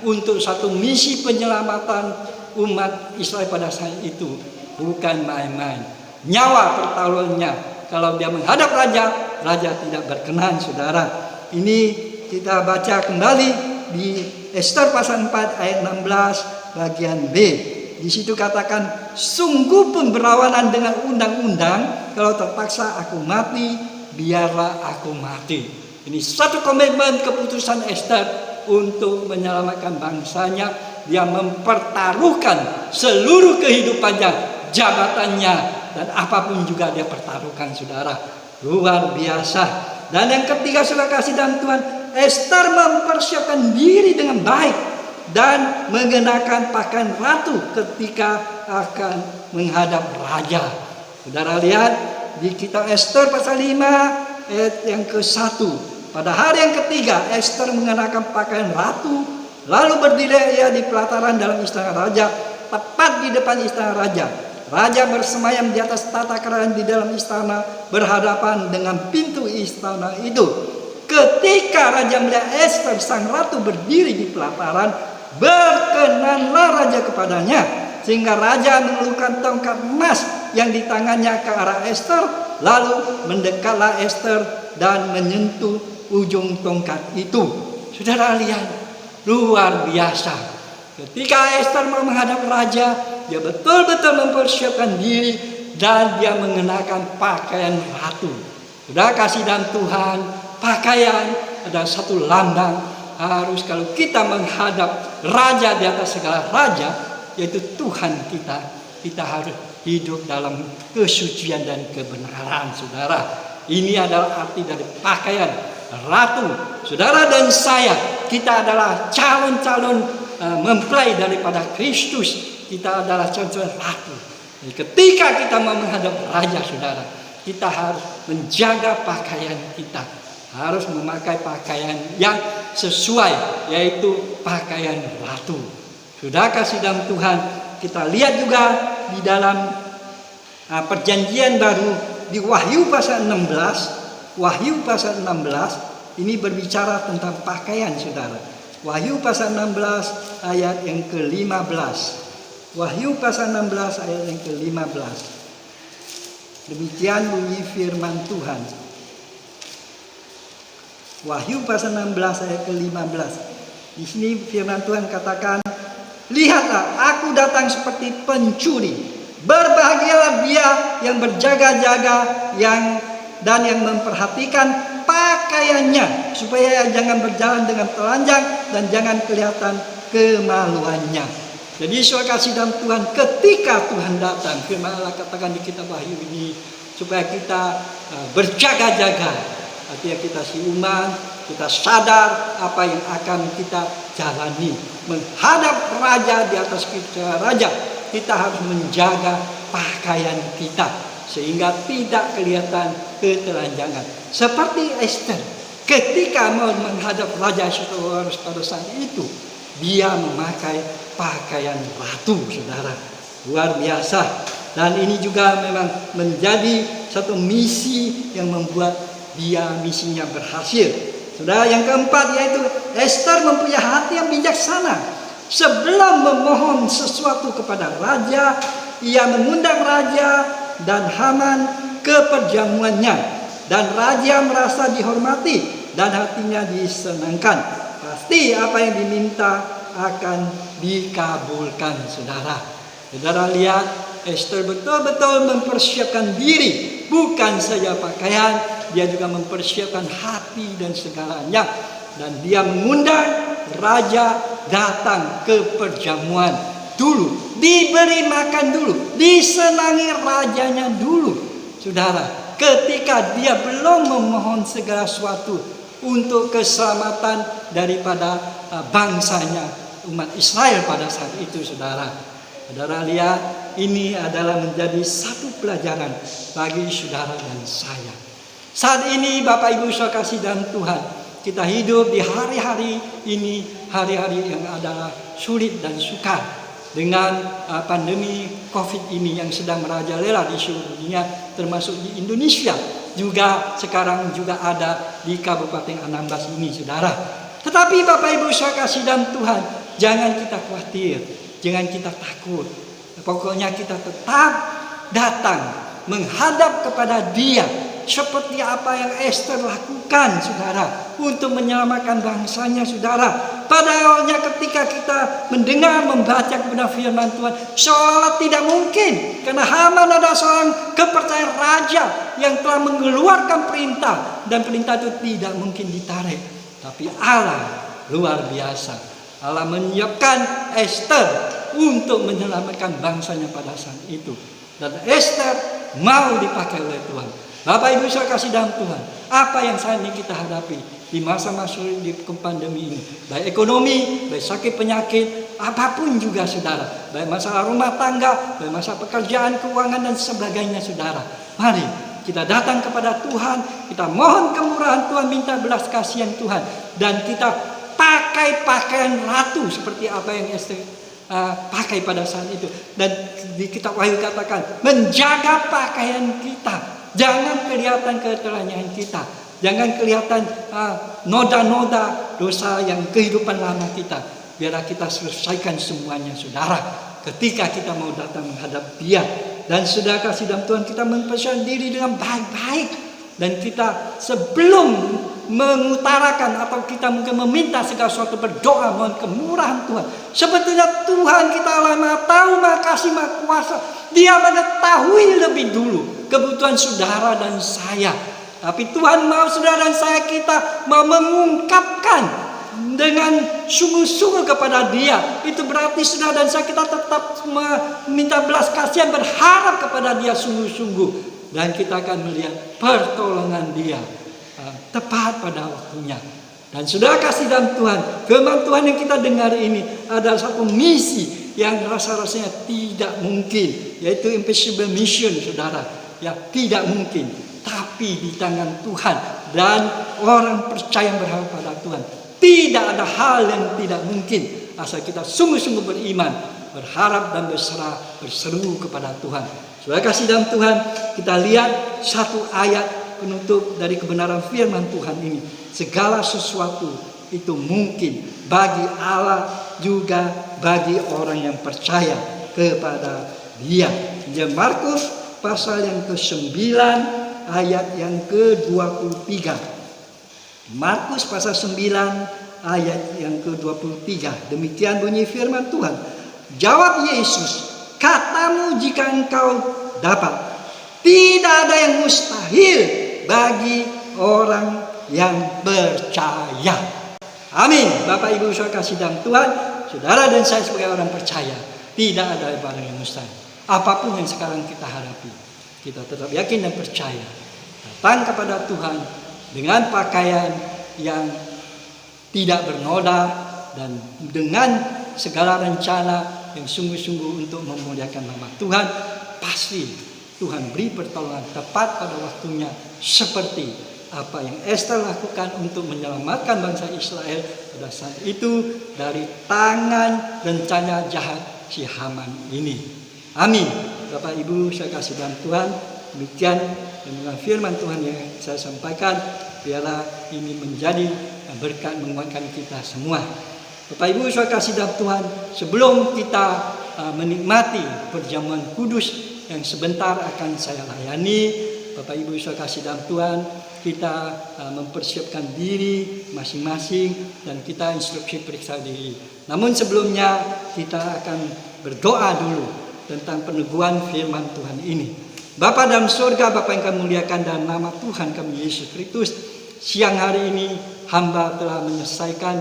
untuk satu misi penyelamatan umat Israel pada saat itu bukan main-main. Nyawa pertaruhannya. Kalau dia menghadap raja, raja tidak berkenan, saudara. Ini kita baca kembali di Ester pasal 4 ayat 16 bagian B. Di situ katakan, sungguh pun berlawanan dengan undang-undang, kalau terpaksa aku mati, biarlah aku mati. Ini satu komitmen keputusan Ester untuk menyelamatkan bangsanya. Dia mempertaruhkan seluruh kehidupannya, jabatannya, dan apapun juga dia pertaruhkan, saudara. Luar biasa. Dan yang ketiga, sudah kasih dalam Tuhan, Ester mempersiapkan diri dengan baik dan mengenakan pakaian ratu ketika akan menghadap raja. Saudara lihat di kitab Ester pasal 5 ayat yang ke-1. Pada hari yang ketiga, Ester mengenakan pakaian ratu, lalu berdiri ia di pelataran dalam istana raja, tepat di depan istana raja. Raja bersemayam di atas tata kerajaan di dalam istana, berhadapan dengan pintu istana itu. Ketika raja melihat Ester sang ratu berdiri di pelataran, berkenanlah raja kepadanya, sehingga raja mengeluarkan tongkat emas yang di tangannya ke arah Ester, lalu mendekatlah Ester dan menyentuh ujung tongkat itu. Saudara lihat, luar biasa. Ketika Esther mau menghadap raja, dia betul-betul mempersiapkan diri dan dia mengenakan pakaian ratu. Saudara kasih dalam Tuhan, pakaian adalah satu lambang. Harus kalau kita menghadap raja di atas segala raja, yaitu Tuhan kita, kita harus hidup dalam kesucian dan kebenaran, saudara. Ini adalah arti dari pakaian ratu. Saudara dan saya, kita adalah calon-calon mempelai daripada Kristus. Kita adalah calon-calon ratu. Jadi ketika kita mau menghadap raja, saudara, kita harus menjaga pakaian kita. Harus memakai pakaian yang sesuai, yaitu pakaian ratu. Sudah kasih dalam Tuhan, kita lihat juga di dalam perjanjian baru di Wahyu pasal 16. Wahyu pasal 16 ini berbicara tentang pakaian, saudara. Wahyu pasal 16 ayat yang ke-15. Wahyu pasal 16 ayat yang ke-15. Demikian bunyi firman Tuhan. Wahyu pasal 16 ayat ke-15. Di sini firman Tuhan katakan, lihatlah, aku datang seperti pencuri. Berbahagialah dia yang berjaga-jaga dan yang memperhatikan pakaiannya, supaya jangan berjalan dengan telanjang dan jangan kelihatan kemaluannya. Jadi saudara kasih dalam Tuhan, ketika Tuhan datang, firman Allah katakan di kitab Wahyu ini, supaya kita berjaga-jaga. Artinya kita siuman, kita sadar apa yang akan kita jalani. Menghadap raja di atas kita raja, kita harus menjaga pakaian kita sehingga tidak kelihatan ketelanjangan. Seperti Esther, ketika mau menghadap raja Ahasuerus pada saat itu, dia memakai pakaian ratu, saudara. Luar biasa. Dan ini juga memang menjadi satu misi yang membuat dia misinya berhasil. Saudara, yang keempat yaitu Esther mempunyai hati yang bijaksana. Sebelum memohon sesuatu kepada raja, ia mengundang raja dan Haman ke perjamuannya, dan raja merasa dihormati dan hatinya disenangkan. Pasti apa yang diminta akan dikabulkan, saudara. Saudara lihat, Esther betul-betul mempersiapkan diri, bukan saja pakaian, dia juga mempersiapkan hati dan segalanya. Dan dia mengundang raja datang ke perjamuan dulu, diberi makan dulu, disenangi rajanya dulu. Saudara, ketika dia belum memohon segala sesuatu untuk keselamatan daripada bangsanya, umat Israel pada saat itu, saudara. Saudara lihat, ini adalah menjadi satu pelajaran bagi saudara dan saya. Saat ini Bapak Ibu saudara kasih dalam Tuhan, kita hidup di hari-hari ini, hari-hari yang adalah sulit dan sukar dengan pandemi COVID ini yang sedang merajalela di seluruh dunia, termasuk di Indonesia. Juga sekarang juga ada di Kabupaten Anambas ini, saudara. Tetapi Bapak Ibu saudara kasih dalam Tuhan, jangan kita khawatir, jangan kita takut. Pokoknya kita tetap datang menghadap kepada Dia, seperti apa yang Esther lakukan, saudara, untuk menyelamatkan bangsanya, saudara. Pada awalnya ketika kita mendengar, membaca kebenaran firman Tuhan, seolah tidak mungkin, karena Haman adalah seorang kepercayaan raja yang telah mengeluarkan perintah, dan perintah itu tidak mungkin ditarik. Tapi Allah luar biasa. Allah menyiapkan Esther untuk menyelamatkan bangsanya pada saat itu. Dan Esther mau dipakai oleh Tuhan. Bapak Ibu saya kasih dalam Tuhan, apa yang saat ini kita hadapi di masa-masa sulit di pandemi ini, baik ekonomi, baik sakit penyakit, apapun juga, saudara, baik masalah rumah tangga, baik masalah pekerjaan, keuangan dan sebagainya, saudara. Mari kita datang kepada Tuhan, kita mohon kemurahan Tuhan, minta belas kasihan Tuhan, dan kita pakai pakaian ratu seperti apa yang Esther pakai pada saat itu. Dan di kitab Wahyu katakan, menjaga pakaian kita. Jangan kelihatan ketelanjangan kita. Jangan kelihatan noda-noda dosa yang kehidupan lama kita. Biarlah kita selesaikan semuanya, saudara, ketika kita mau datang menghadap Dia. Dan saudara kasih dalam Tuhan, kita mempersiapkan diri dengan baik-baik. Dan kita sebelum mengutarakan atau kita mungkin meminta segala sesuatu, berdoa mohon kemurahan Tuhan. Sebetulnya Tuhan kita Allah Maha tahu, Maha kasih, Maha kuasa. Dia mengetahui lebih dulu kebutuhan saudara dan saya. Tapi Tuhan mau saudara dan saya kita mau mengungkapkan dengan sungguh-sungguh kepada Dia. Itu berarti saudara dan saya kita tetap meminta belas kasihan, berharap kepada Dia sungguh-sungguh. Dan kita akan melihat pertolongan Dia tepat pada waktunya. Dan saudara kasih dalam Tuhan, firman Tuhan yang kita dengar ini adalah satu misi yang rasa-rasanya tidak mungkin, yaitu impossible mission saudara. Ya, tidak mungkin, tapi di tangan Tuhan dan orang percaya berharap pada Tuhan. Tidak ada hal yang tidak mungkin asal kita sungguh-sungguh beriman, berharap dan berserah, berseru kepada Tuhan. Saudara kasih dalam Tuhan, kita lihat satu ayat penutup dari kebenaran firman Tuhan ini. Segala sesuatu itu mungkin bagi Allah, juga bagi orang yang percaya kepada Dia. Markus pasal yang ke-9 ayat yang ke-23. Markus pasal 9 ayat yang ke-23. Demikian bunyi firman Tuhan. Jawab Yesus, katamu jika engkau dapat. Tidak ada yang mustahil bagi orang yang percaya. Amin. Bapak Ibu saudara kasih dalam Tuhan, saudara dan saya sebagai orang percaya, tidak ada barang yang mustahil. Apapun yang sekarang kita hadapi, kita tetap yakin dan percaya. Datang kepada Tuhan dengan pakaian yang tidak bernoda dan dengan segala rencana yang sungguh-sungguh untuk memuliakan nama Tuhan. Pasti Tuhan beri pertolongan tepat pada waktunya, seperti apa yang Esther lakukan untuk menyelamatkan bangsa Israel pada saat itu dari tangan rencana jahat si Haman ini. Amin. Bapak Ibu saya kasih dalam Tuhan, demikian dengan firman Tuhan yang saya sampaikan, biarlah ini menjadi berkat menguatkan kita semua. Bapak Ibu saya kasih dalam Tuhan, sebelum kita menikmati perjamuan kudus yang sebentar akan saya layani, Bapak Ibu saya kasih dalam Tuhan, kita mempersiapkan diri masing-masing dan kita instruksi periksa diri. Namun sebelumnya kita akan berdoa dulu tentang peneguhan firman Tuhan ini. Bapa dalam surga, Bapa yang kami muliakan dalam nama Tuhan kami Yesus Kristus, siang hari ini hamba telah menyelesaikan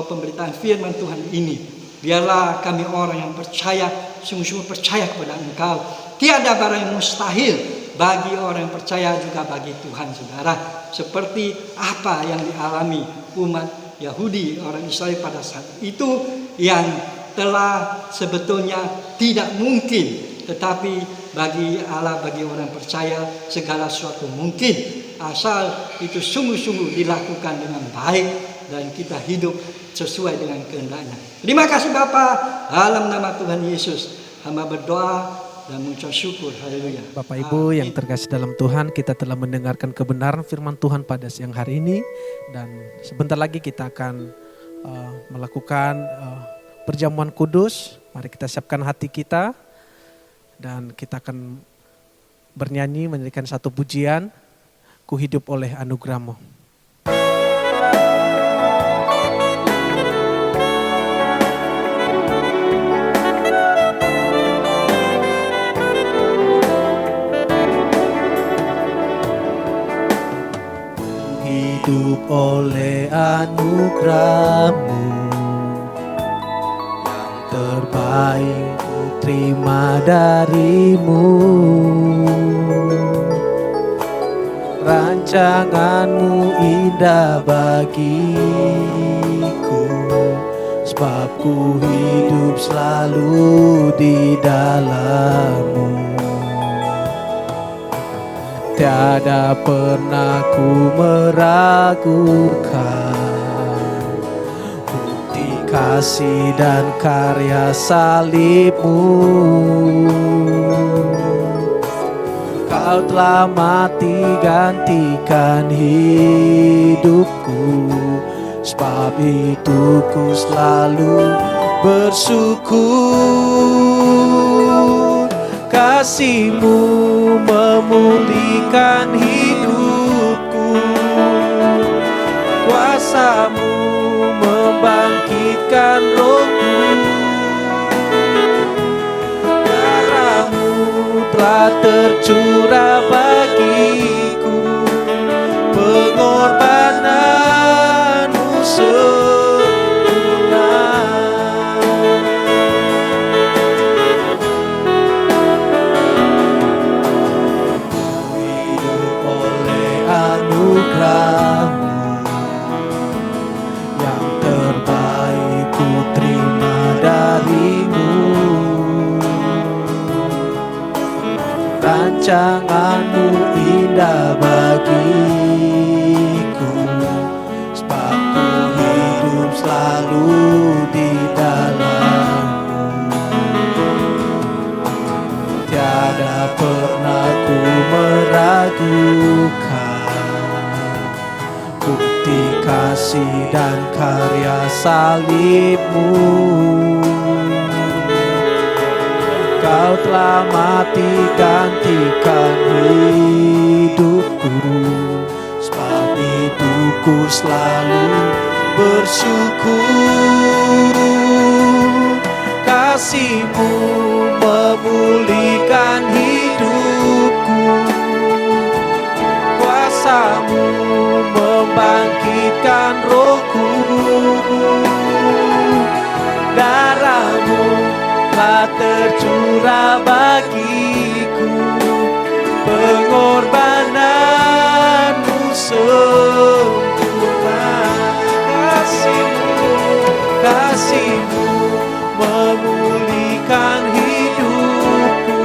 pemberitaan firman Tuhan ini. Biarlah kami orang yang percaya, sungguh-sungguh percaya kepada Engkau. Tiada barang yang mustahil bagi orang yang percaya, juga bagi Tuhan saudara. Seperti apa yang dialami umat Yahudi, orang Israel pada saat itu, yang telah sebetulnya tidak mungkin, tetapi bagi Allah, bagi orang percaya segala sesuatu mungkin, asal itu sungguh-sungguh dilakukan dengan baik dan kita hidup sesuai dengan kehendaknya. Terima kasih Bapa, dalam nama Tuhan Yesus hamba berdoa dan mengucap syukur. Haleluya. Bapak Ibu yang terkasih dalam Tuhan, kita telah mendengarkan kebenaran firman Tuhan pada siang hari ini, dan sebentar lagi kita akan melakukan perjamuan kudus. Mari kita siapkan hati kita dan kita akan bernyanyi menyanyikan satu pujian, Ku hidup oleh anugerah-Mu. Hidup oleh anugerah-Mu, yang terbaik ku terima dari-Mu. Rancangan-Mu indah bagiku, sebab ku hidup selalu di dalam-Mu. Tiada pernah ku meragukan bukti kasih dan karya salib-Mu. Kau telah mati gantikan hidupku, sebab itu ku selalu bersyukur. Kasih-Mu memulihkan hidupku, Kuasamu membangkitkan rohku, darahmu telah tercurah bagiku, pengorbananmu sempurna. Hidup oleh anugerah-Mu, yang terbaik ku terima dari-Mu. Rancangan-Mu indah bagiku, sebab ku hidup selalu di dalam-Mu. Tiada pernah ku meragukan bukti kasih dan karya salib-Mu. Kau telah mati gantikan hidupku, sebab itu ku selalu bersyukur. Kasih-Mu memulihkan hidupku, kuasa-Mu membangkitkan rohku, darah-Mu telah tercurah bagiku, pengorbanan-Mu sempurna. Kasih-Mu, kasih-Mu memulihkan hidupku,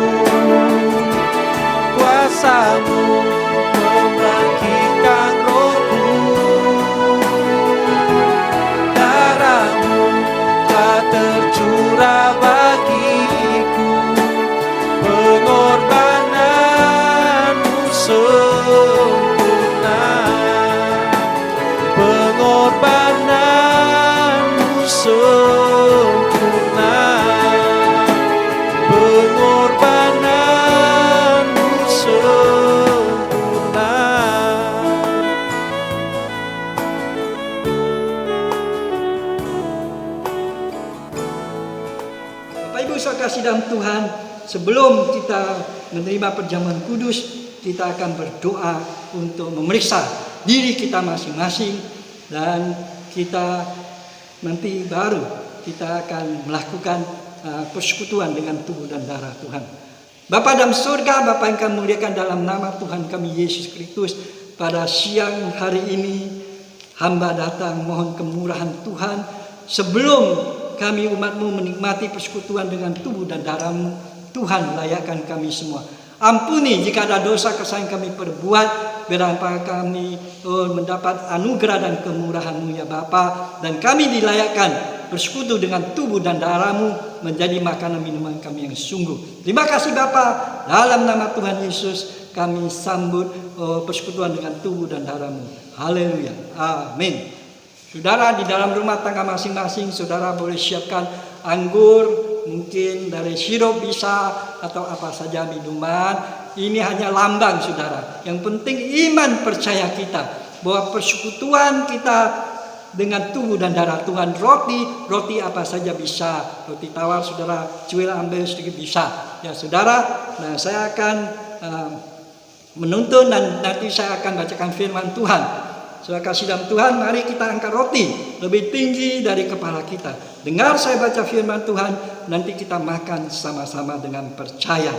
kuasa-Mu membangkitkan rohku, darah-Mu telah tercurah bagiku, pengorbanan-Mu sempurna, pengorbanan-Mu sempurna, pengorbanan-Mu sempurna. Bapak Ibu saudara kasih dalam Tuhan, sebelum kita menerima perjamuan kudus, kita akan berdoa untuk memeriksa diri kita masing-masing, dan kita nanti baru kita akan melakukan persekutuan dengan tubuh dan darah Tuhan. Bapa dalam surga, Bapa yang kami muliakan dalam nama Tuhan kami Yesus Kristus, pada siang hari ini hamba datang mohon kemurahan Tuhan, sebelum kami umat-Mu menikmati persekutuan dengan tubuh dan darah-Mu, Tuhan layakkan kami semua. Ampuni jika ada dosa kesalahan kami perbuat, biarlah kami mendapat anugerah dan kemurahan-Mu ya Bapa, dan kami dilayakkan bersekutu dengan tubuh dan darah-Mu menjadi makanan minuman kami yang sungguh. Terima kasih Bapa, dalam nama Tuhan Yesus kami sambut persekutuan dengan tubuh dan darah-Mu. Haleluya, amin. Saudara, di dalam rumah tangga masing-masing, saudara boleh siapkan anggur, mungkin dari sirup bisa, atau apa saja minuman. Ini hanya lambang saudara. Yang penting iman percaya kita bahwa persekutuan kita dengan tubuh dan darah Tuhan. Roti apa saja bisa. Roti tawar saudara cuil ambil sedikit bisa. Ya saudara, nah saya akan menuntun dan nanti saya akan bacakan firman Tuhan. Saudara kasih dalam Tuhan, mari kita angkat roti lebih tinggi dari kepala kita. Dengar saya baca firman Tuhan, nanti kita makan sama-sama dengan percaya.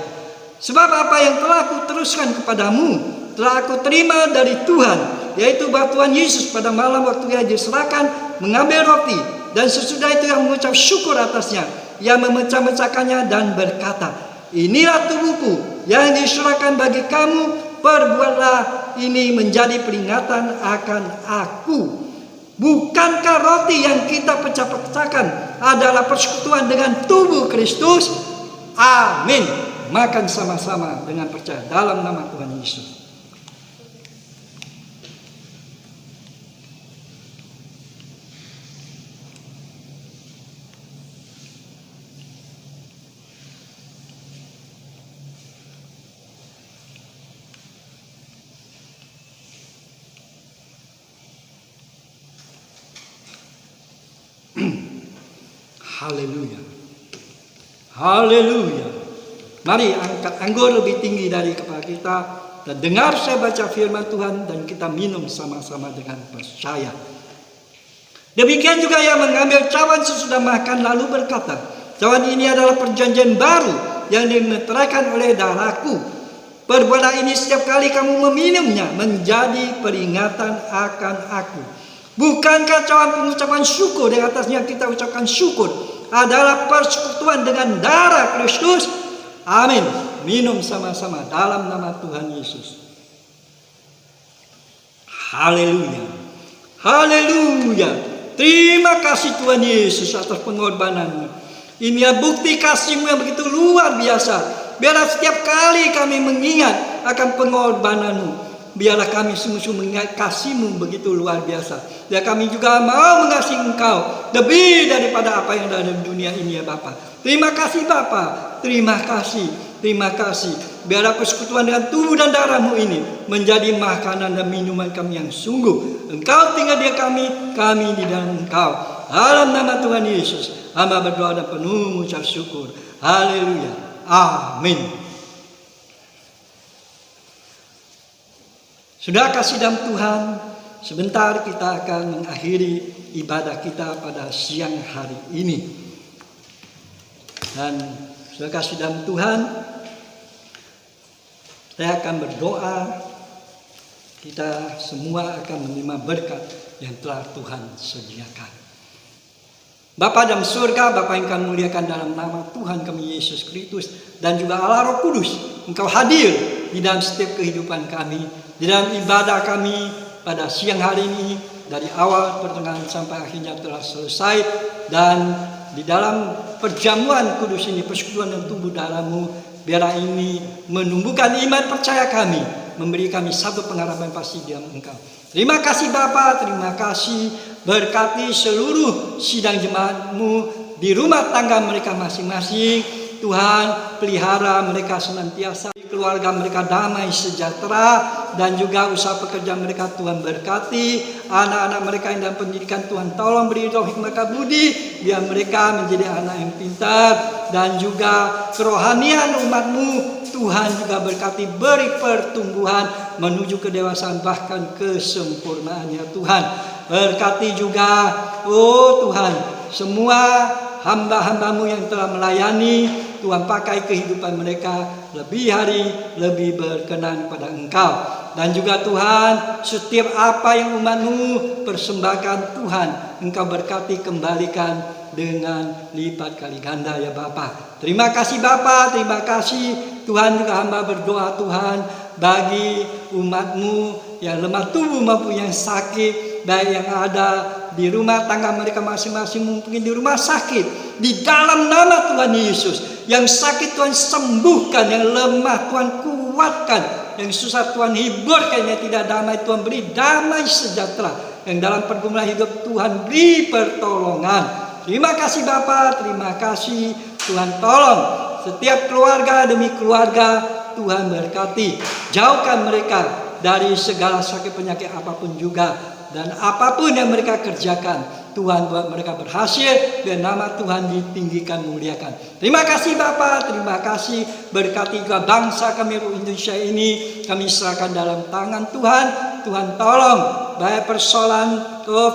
Sebab apa yang telah aku teruskan kepadamu, telah aku terima dari Tuhan, yaitu bahwa Tuhan Yesus pada malam waktu Ia diserahkan mengambil roti, dan sesudah itu Ia mengucap syukur atasnya. Ia memecah-mecahkannya dan berkata, inilah tubuhku yang diserahkan bagi kamu, perbuatlah ini menjadi peringatan akan aku. Bukankah roti yang kita pecah-pecahkan adalah persekutuan dengan tubuh Kristus? Amin. Makan sama-sama dengan percaya dalam nama Tuhan Yesus. Haleluya. Haleluya. Mari angkat anggur lebih tinggi dari kepala kita dan dengar saya baca firman Tuhan dan kita minum sama-sama dengan percaya. Demikian juga ia mengambil cawan sesudah makan lalu berkata, cawan ini adalah perjanjian baru yang dimeteraikan oleh darahku. Perbuatlah ini setiap kali kamu meminumnya menjadi peringatan akan aku. Bukankah cawan pengucapan syukur yang atasnya kita ucapkan syukur adalah persekutuan dengan darah Kristus? Amin. Minum sama-sama dalam nama Tuhan Yesus. Haleluya. Haleluya. Terima kasih Tuhan Yesus atas pengorbananmu. Ini bukti kasih-Mu yang begitu luar biasa. Biarlah setiap kali kami mengingat akan pengorbanan-Mu, biarlah kami sungguh-sungguh mengingat kasih-Mu begitu luar biasa. Dan kami juga mau mengasihi Engkau lebih daripada apa yang ada di dunia ini ya Bapa. Terima kasih Bapa. Terima kasih. Terima kasih. Biarlah persekutuan dengan tubuh dan darah-Mu ini menjadi makanan dan minuman kami yang sungguh. Engkau tinggal di kami di dalam Engkau. Dalam nama Tuhan Yesus, hamba berdoa dan penuh mengucap syukur. Haleluya. Amin. Sudah kasih dalam Tuhan, sebentar kita akan mengakhiri ibadah kita pada siang hari ini. Dan sudah kasih dalam Tuhan, saya akan berdoa, kita semua akan menerima berkat yang telah Tuhan sediakan. Bapa dalam surga, Bapa yang kami muliakan dalam nama Tuhan kami Yesus Kristus dan juga Allah Roh Kudus, Engkau hadir di dalam setiap kehidupan kami, di dalam ibadah kami pada siang hari ini, dari awal pertengahan sampai akhirnya telah selesai. Dan di dalam perjamuan kudus ini, persekutuan dan tubuh darah-Mu, biarlah ini menumbuhkan iman percaya kami, memberi kami satu pengharapan pasti di dalam Engkau. Terima kasih Bapa, terima kasih. Berkati seluruh sidang jemaat-Mu di rumah tangga mereka masing-masing. Tuhan, pelihara mereka senantiasa, keluarga mereka damai sejahtera, dan juga usaha pekerjaan mereka Tuhan berkati. Anak-anak mereka yang dalam pendidikan Tuhan tolong beri roh hikmat budi, biar mereka menjadi anak yang pintar. Dan juga kerohanian umat-Mu Tuhan juga berkati, beri pertumbuhan menuju kedewasaan bahkan kesempurnaan ya Tuhan. Berkati juga, oh Tuhan, semua hamba-hamba-Mu yang telah melayani, Tuhan pakai kehidupan mereka lebih hari, lebih berkenan pada Engkau. Dan juga Tuhan, setiap apa yang umat-Mu persembahkan Tuhan, Engkau berkati, kembalikan dengan lipat kali ganda ya Bapa. Terima kasih Bapa, terima kasih Tuhan. Juga hamba berdoa Tuhan bagi umat-Mu yang lemah tubuh maupun yang sakit, baik yang ada di rumah tangga mereka masing-masing, mungkin di rumah sakit, di dalam nama Tuhan Yesus. Yang sakit Tuhan sembuhkan, yang lemah Tuhan kuatkan, yang susah Tuhan hiburkan, yang tidak damai Tuhan beri damai sejahtera, yang dalam pergumulan hidup Tuhan beri pertolongan. Terima kasih Bapa, terima kasih Tuhan. Tolong setiap keluarga demi keluarga, Tuhan berkati, jauhkan mereka dari segala sakit penyakit apapun juga, dan apapun yang mereka kerjakan, Tuhan buat mereka berhasil dan nama Tuhan ditinggikan, muliakan. Terima kasih Bapa, terima kasih. Berkati juga bangsa kami Indonesia ini, kami serahkan dalam tangan Tuhan. Tuhan tolong, baik persoalan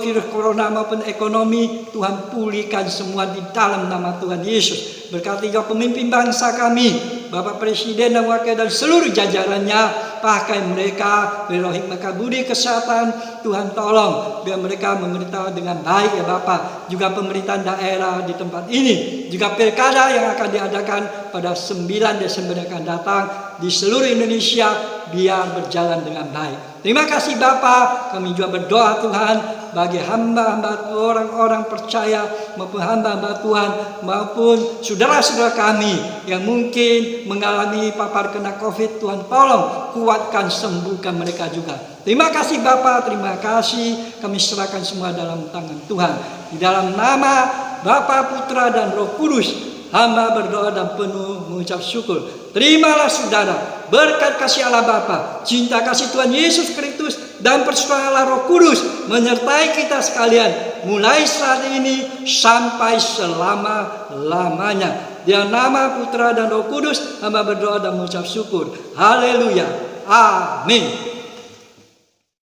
virus corona maupun ekonomi, Tuhan pulihkan semua di dalam nama Tuhan Yesus. Berkati juga pemimpin bangsa kami, Bapak Presiden dan Wakil dan seluruh jajarannya, pakai mereka beri roh hikmat budi kesehatan. Tuhan tolong biar mereka memerintah dengan baik ya Bapak. Juga pemerintahan daerah di tempat ini, juga pilkada yang akan diadakan pada 9 Desember yang akan datang di seluruh Indonesia, biar berjalan dengan baik. Terima kasih Bapa. Kami juga berdoa Tuhan bagi hamba-hamba orang-orang percaya maupun hamba-hamba Tuhan maupun saudara-saudara kami yang mungkin mengalami papar kena COVID. Tuhan tolong kuatkan, sembuhkan mereka juga. Terima kasih Bapa, terima kasih. Kami serahkan semua dalam tangan Tuhan. Di dalam nama Bapa, Putra dan Roh Kudus, hamba berdoa dan penuh mengucap syukur. Terimalah saudara berkat kasih Allah Bapa, cinta kasih Tuhan Yesus Kristus, dan persekutuan Allah Roh Kudus menyertai kita sekalian mulai saat ini sampai selama-lamanya. Di nama Putra dan Roh Kudus hamba berdoa dan mengucap syukur. Haleluya. Amin.